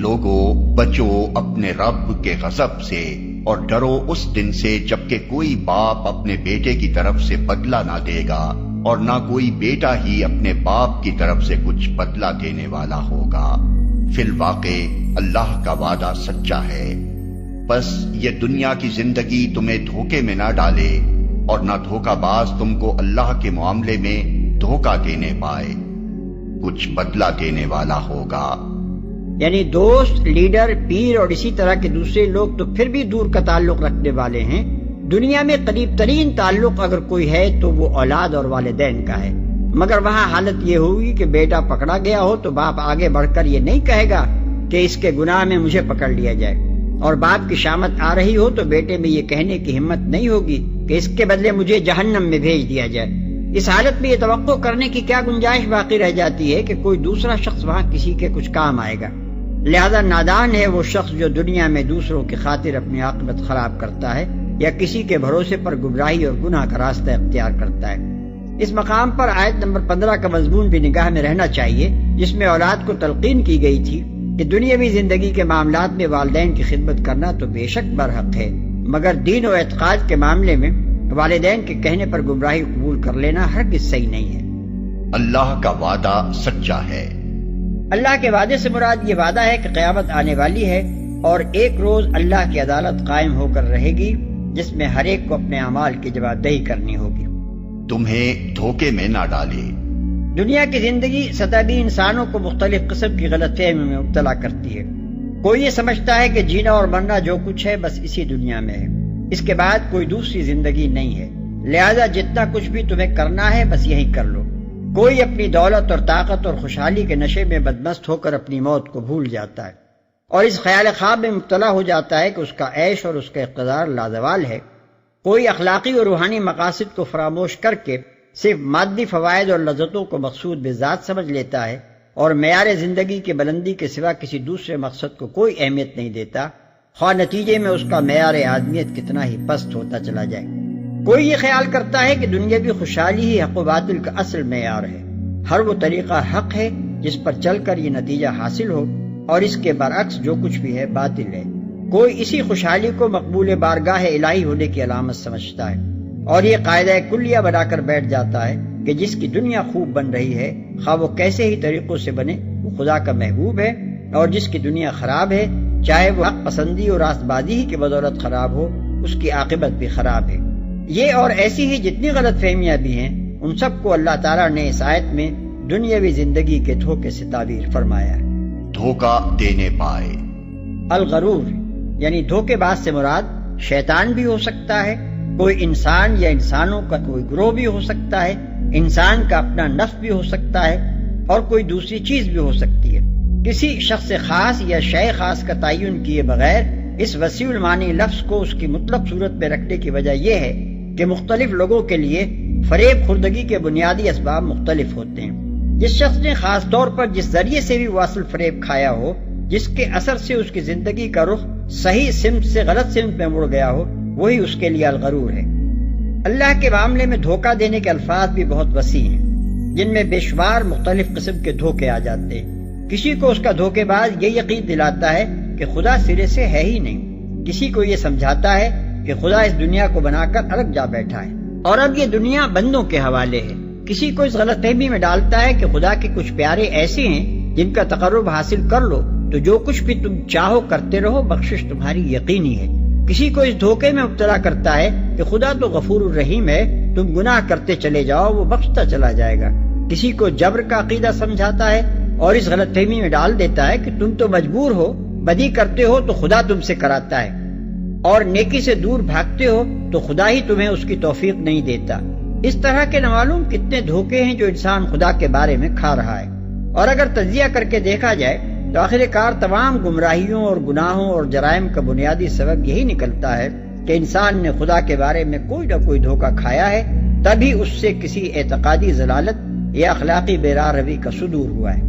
لوگو بچو اپنے رب کے غضب سے اور ڈرو اس دن سے جبکہ کوئی باپ اپنے بیٹے کی طرف سے بدلہ نہ دے گا اور نہ کوئی بیٹا ہی اپنے باپ کی طرف سے کچھ بدلہ دینے والا ہوگا۔ فی الواقع اللہ کا وعدہ سچا ہے، بس یہ دنیا کی زندگی تمہیں دھوکے میں نہ ڈالے اور نہ دھوکہ باز تم کو اللہ کے معاملے میں دھوکہ دینے پائے، کچھ بدلہ دینے والا ہوگا۔ یعنی دوست، لیڈر، پیر اور اسی طرح کے دوسرے لوگ تو پھر بھی دور کا تعلق رکھنے والے ہیں، دنیا میں قریب ترین تعلق اگر کوئی ہے تو وہ اولاد اور والدین کا ہے، مگر وہاں حالت یہ ہوگی کہ بیٹا پکڑا گیا ہو تو باپ آگے بڑھ کر یہ نہیں کہے گا کہ اس کے گناہ میں مجھے پکڑ لیا جائے، اور باپ کی شامت آ رہی ہو تو بیٹے میں یہ کہنے کی ہمت نہیں ہوگی کہ اس کے بدلے مجھے جہنم میں بھیج دیا جائے۔ اس حالت میں یہ توقع کرنے کی کیا گنجائش باقی رہ جاتی ہے کہ کوئی دوسرا شخص وہاں کسی کے کچھ کام آئے گا؟ لہذا نادان ہے وہ شخص جو دنیا میں دوسروں کی خاطر اپنی عاقبت خراب کرتا ہے یا کسی کے بھروسے پر گمراہی اور گناہ کا راستہ اختیار کرتا ہے۔ اس مقام پر آیت نمبر 15 کا مضمون بھی نگاہ میں رہنا چاہیے، جس میں اولاد کو تلقین کی گئی تھی کہ دنیاوی زندگی کے معاملات میں والدین کی خدمت کرنا تو بے شک برحق ہے، مگر دین و اعتقاد کے معاملے میں والدین کے کہنے پر گمراہی قبول کر لینا ہرگز صحیح نہیں ہے۔ اللہ کا وعدہ سچا ہے۔ اللہ کے وعدے سے مراد یہ وعدہ ہے کہ قیامت آنے والی ہے اور ایک روز اللہ کی عدالت قائم ہو کر رہے گی جس میں ہر ایک کو اپنے اعمال کی جواب دہی کرنی ہوگی۔ تمہیں دھوکے میں نہ ڈالے۔ دنیا کی زندگی سطحی انسانوں کو مختلف قسم کی غلط فہمی میں مبتلا کرتی ہے۔ کوئی یہ سمجھتا ہے کہ جینا اور مرنا جو کچھ ہے بس اسی دنیا میں ہے، اس کے بعد کوئی دوسری زندگی نہیں ہے، لہذا جتنا کچھ بھی تمہیں کرنا ہے بس یہی کر لو۔ کوئی اپنی دولت اور طاقت اور خوشحالی کے نشے میں بدمست ہو کر اپنی موت کو بھول جاتا ہے اور اس خیال خواب میں مبتلا ہو جاتا ہے کہ اس کا عیش اور اس کا اقتدار لازوال ہے۔ کوئی اخلاقی اور روحانی مقاصد کو فراموش کر کے صرف مادی فوائد اور لذتوں کو مقصود بذات سمجھ لیتا ہے اور معیار زندگی کی بلندی کے سوا کسی دوسرے مقصد کو کوئی اہمیت نہیں دیتا، خواہ نتیجے میں اس کا معیار آدمیت کتنا ہی پست ہوتا چلا جائے۔ کوئی یہ خیال کرتا ہے کہ دنیاوی خوشحالی ہی حق و باطل کا اصل معیار ہے، ہر وہ طریقہ حق ہے جس پر چل کر یہ نتیجہ حاصل ہو اور اس کے برعکس جو کچھ بھی ہے باطل ہے۔ کوئی اسی خوشحالی کو مقبول بارگاہ الہی ہونے کی علامت سمجھتا ہے اور یہ قاعدہ کلیہ بنا کر بیٹھ جاتا ہے کہ جس کی دنیا خوب بن رہی ہے خواہ وہ کیسے ہی طریقوں سے بنے وہ خدا کا محبوب ہے، اور جس کی دنیا خراب ہے چاہے وہ حق پسندی اور راست بازی ہی کی بدولت خراب ہو اس کی عاقبت بھی خراب ہے۔ یہ اور ایسی ہی جتنی غلط فہمیاں بھی ہیں ان سب کو اللہ تعالیٰ نے اس آیت میں دنیاوی زندگی کے دھوکے سے تعبیر فرمایا ہے۔ دھوکہ دینے پائے۔ الغرور یعنی دھوکے باز سے مراد شیطان بھی ہو سکتا ہے، کوئی انسان یا انسانوں کا کوئی گروہ بھی ہو سکتا ہے، انسان کا اپنا نفس بھی ہو سکتا ہے اور کوئی دوسری چیز بھی ہو سکتی ہے۔ کسی شخص خاص یا شے خاص کا تعین کیے بغیر اس وسیع المعنی لفظ کو اس کی مطلق صورت میں رکھنے کی وجہ یہ ہے کہ مختلف لوگوں کے لیے فریب خوردگی کے بنیادی اسباب مختلف ہوتے ہیں۔ جس شخص نے خاص طور پر جس ذریعے سے بھی وہ اصل فریب کھایا ہو، جس کے اثر سے اس کی زندگی کا رخ صحیح سمت سے غلط سمت میں مڑ گیا ہو، وہی اس کے لیے الغرور ہے۔ اللہ کے معاملے میں دھوکہ دینے کے الفاظ بھی بہت وسیع ہیں، جن میں بے شمار مختلف قسم کے دھوکے آ جاتے ہیں۔ کسی کو اس کا دھوکے باز یہ یقین دلاتا ہے کہ خدا سرے سے ہے ہی نہیں، کسی کو یہ سمجھاتا ہے کہ خدا اس دنیا کو بنا کر الگ جا بیٹھا ہے اور اب یہ دنیا بندوں کے حوالے ہے۔ کسی کو اس غلط فہمی میں ڈالتا ہے کہ خدا کے کچھ پیارے ایسے ہیں جن کا تقرب حاصل کر لو تو جو کچھ بھی تم چاہو کرتے رہو، بخشش تمہاری یقینی ہے۔ کسی کو اس دھوکے میں مبتلا کرتا ہے کہ خدا تو غفور الرحیم ہے، تم گناہ کرتے چلے جاؤ وہ بخشتا چلا جائے گا۔ کسی کو جبر کا عقیدہ سمجھاتا ہے اور اس غلط فہمی میں ڈال دیتا ہے کہ تم تو مجبور ہو، بدی کرتے ہو تو خدا تم سے کراتا ہے، اور نیکی سے دور بھاگتے ہو تو خدا ہی تمہیں اس کی توفیق نہیں دیتا۔ اس طرح کے نامعلوم کتنے دھوکے ہیں جو انسان خدا کے بارے میں کھا رہا ہے، اور اگر تجزیہ کر کے دیکھا جائے تو آخر کار تمام گمراہیوں اور گناہوں اور جرائم کا بنیادی سبب یہی نکلتا ہے کہ انسان نے خدا کے بارے میں کوئی نہ کوئی دھوکہ کھایا ہے، تبھی اس سے کسی اعتقادی ضلالت یا اخلاقی بے راہ روی کا صدور ہوا ہے۔